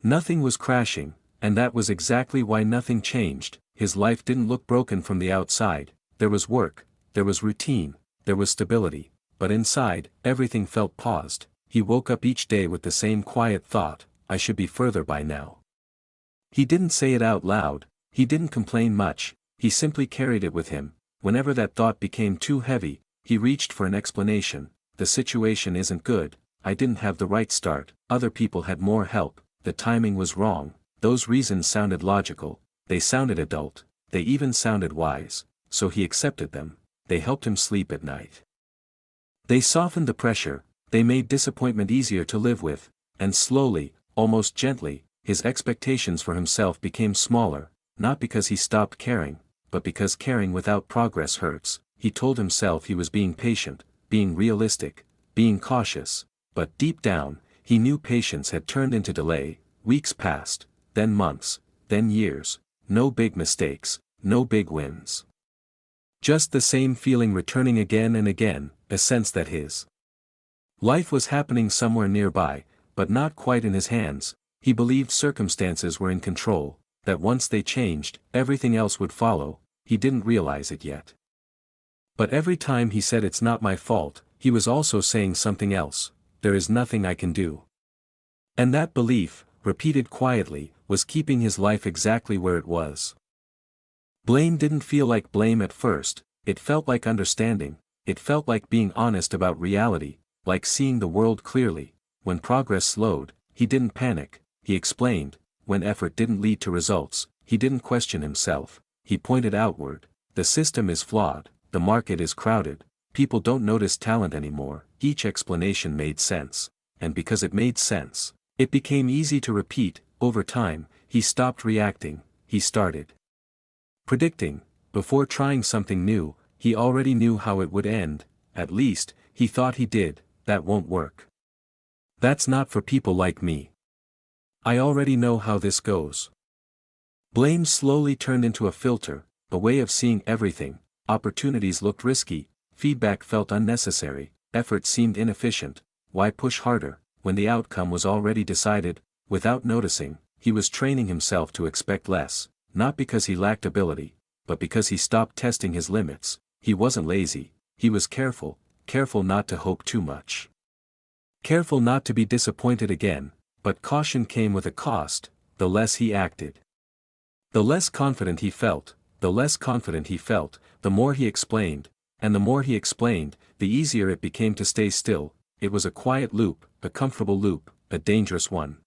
Nothing was crashing, and that was exactly why nothing changed. His life didn't look broken from the outside. There was work, there was routine, there was stability, but inside, everything felt paused. He woke up each day with the same quiet thought, I should be further by now. He didn't say it out loud, he didn't complain much, he simply carried it with him. Whenever that thought became too heavy, he reached for an explanation. The situation isn't good, I didn't have the right start, other people had more help, the timing was wrong. Those reasons sounded logical, they sounded adult, they even sounded wise, so he accepted them. They helped him sleep at night. They softened the pressure, they made disappointment easier to live with, and slowly, almost gently, his expectations for himself became smaller, not because he stopped caring, but because caring without progress hurts. He told himself he was being patient, being realistic, being cautious, but deep down, he knew patience had turned into delay. Weeks passed, then months, then years, no big mistakes, no big wins. Just the same feeling returning again and again, a sense that his life was happening somewhere nearby, but not quite in his hands. He believed circumstances were in control, that once they changed, everything else would follow. He didn't realize it yet. But every time he said it's not my fault, he was also saying something else, there is nothing I can do. And that belief, repeated quietly, was keeping his life exactly where it was. Blame didn't feel like blame at first, it felt like understanding, it felt like being honest about reality, like seeing the world clearly. When progress slowed, he didn't panic, he explained. When effort didn't lead to results, he didn't question himself, he pointed outward. The system is flawed, the market is crowded, people don't notice talent anymore. Each explanation made sense, and because it made sense, it became easy to repeat. Over time, he stopped reacting, he started predicting. Before trying something new, he already knew how it would end, at least, he thought he did. That won't work. That's not for people like me. I already know how this goes. Blame slowly turned into a filter, a way of seeing everything. Opportunities looked risky, feedback felt unnecessary, effort seemed inefficient. Why push harder, when the outcome was already decided? Without noticing, he was training himself to expect less, not because he lacked ability, but because he stopped testing his limits. He wasn't lazy, he was careful, careful not to hope too much. Careful not to be disappointed again, but caution came with a cost. The less he acted, the less confident he felt, the more he explained, and the more he explained, the easier it became to stay still. It was a quiet loop, a comfortable loop, a dangerous one.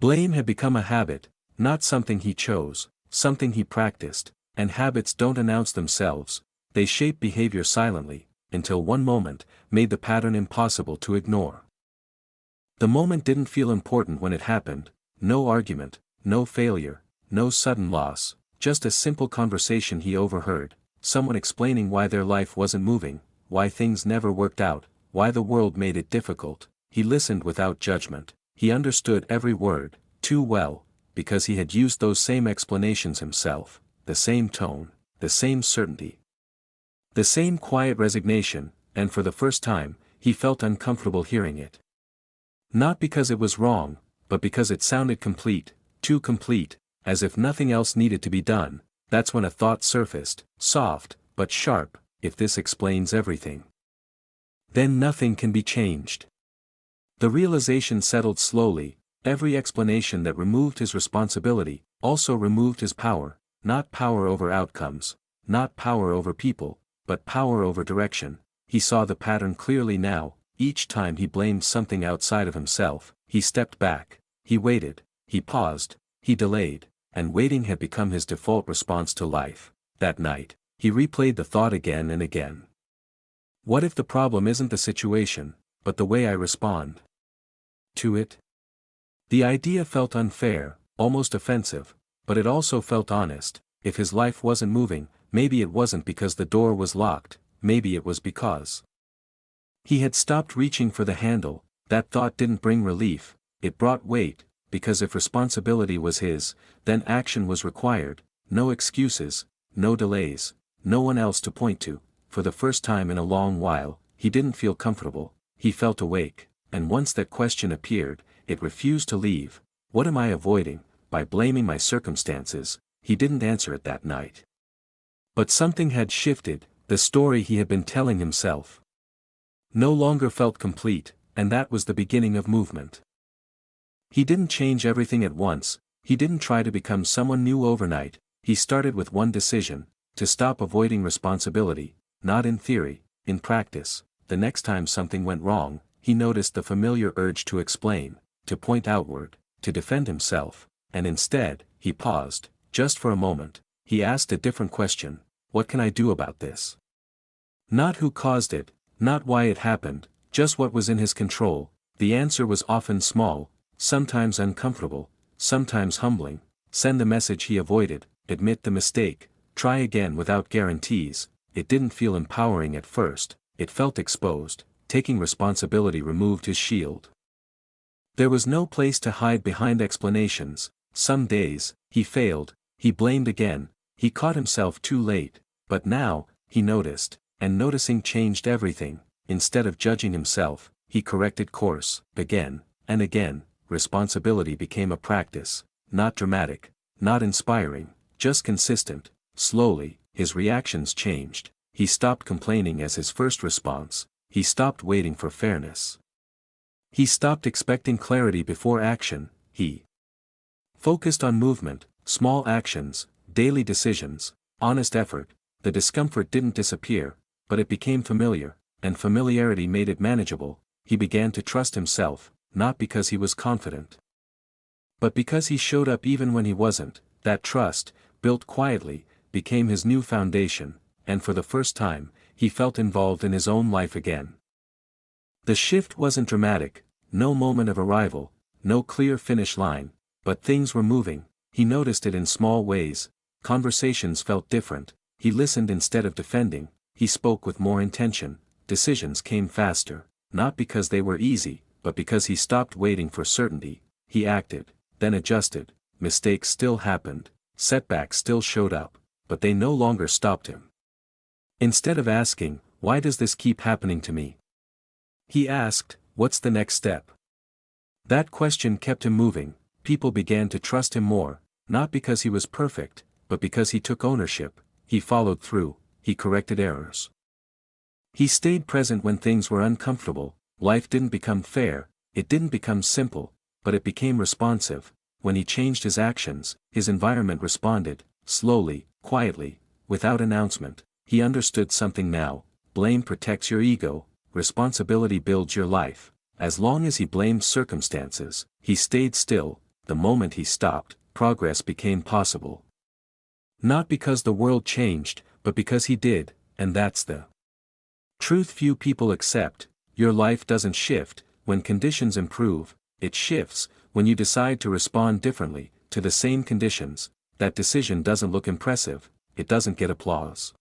Blame had become a habit, not something he chose, something he practiced, and habits don't announce themselves, they shape behavior silently, until one moment made the pattern impossible to ignore. The moment didn't feel important when it happened, no argument, no failure, no sudden loss, just a simple conversation he overheard, someone explaining why their life wasn't moving, why things never worked out, why the world made it difficult. He listened without judgment, he understood every word, too well, because he had used those same explanations himself, the same tone, the same certainty, the same quiet resignation, and for the first time, he felt uncomfortable hearing it. Not because it was wrong, but because it sounded complete, too complete, as if nothing else needed to be done. That's when a thought surfaced, soft, but sharp, if this explains everything, then nothing can be changed. The realization settled slowly. Every explanation that removed his responsibility, also removed his power, not power over outcomes, not power over people, but power over direction. He saw the pattern clearly now. Each time he blamed something outside of himself, he stepped back, he waited, he paused, he delayed, and waiting had become his default response to life. That night, he replayed the thought again and again. What if the problem isn't the situation, but the way I respond to it? The idea felt unfair, almost offensive, but it also felt honest. If his life wasn't moving, maybe it wasn't because the door was locked, maybe it was because he had stopped reaching for the handle. That thought didn't bring relief, it brought weight, because if responsibility was his, then action was required. No excuses, no delays, no one else to point to. For the first time in a long while, he didn't feel comfortable, he felt awake, and once that question appeared, it refused to leave. What am I avoiding? By blaming my circumstances, he didn't answer it that night. But something had shifted, the story he had been telling himself no longer felt complete, and that was the beginning of movement. He didn't change everything at once, he didn't try to become someone new overnight, he started with one decision: to stop avoiding responsibility, not in theory, in practice. The next time something went wrong, he noticed the familiar urge to explain, to point outward, to defend himself, and instead, he paused, just for a moment. He asked a different question: what can I do about this? Not who caused it, not why it happened, just what was in his control. The answer was often small, sometimes uncomfortable, sometimes humbling: send the message he avoided, admit the mistake, try again without guarantees. It didn't feel empowering at first, it felt exposed. Taking responsibility removed his shield. There was no place to hide behind explanations. Some days, he failed, he blamed again, he caught himself too late, but now, he noticed, and noticing changed everything. Instead of judging himself, he corrected course, again, and again. Responsibility became a practice, not dramatic, not inspiring, just consistent. Slowly, his reactions changed. He stopped complaining as his first response, he stopped waiting for fairness. He stopped expecting clarity before action, he focused on movement, small actions, daily decisions, honest effort. The discomfort didn't disappear, but it became familiar, and familiarity made it manageable. He began to trust himself, not because he was confident, but because he showed up even when he wasn't. That trust, built quietly, became his new foundation, and for the first time, he felt involved in his own life again. The shift wasn't dramatic, no moment of arrival, no clear finish line, but things were moving. He noticed it in small ways. Conversations felt different, he listened instead of defending, he spoke with more intention, decisions came faster, not because they were easy, but because he stopped waiting for certainty. He acted, then adjusted. Mistakes still happened, setbacks still showed up, but they no longer stopped him. Instead of asking, "Why does this keep happening to me?" he asked, "What's the next step?" That question kept him moving. People began to trust him more, not because he was perfect, but because he took ownership. He followed through, he corrected errors. He stayed present when things were uncomfortable. Life didn't become fair, it didn't become simple, but it became responsive. When he changed his actions, his environment responded, slowly, quietly, without announcement. He understood something now: blame protects your ego, responsibility builds your life. As long as he blamed circumstances, he stayed still. The moment he stopped, progress became possible. Not because the world changed, but because he did, and that's the truth few people accept. Your life doesn't shift when conditions improve, it shifts when you decide to respond differently to the same conditions. That decision doesn't look impressive, it doesn't get applause,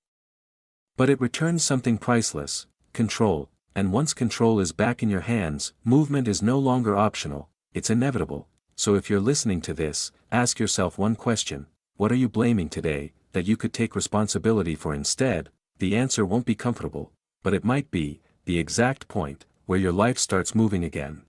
but it returns something priceless: control. And once control is back in your hands, movement is no longer optional, it's inevitable. So if you're listening to this, ask yourself one question: what are you blaming today, that you could take responsibility for instead? The answer won't be comfortable, but it might be the exact point where your life starts moving again.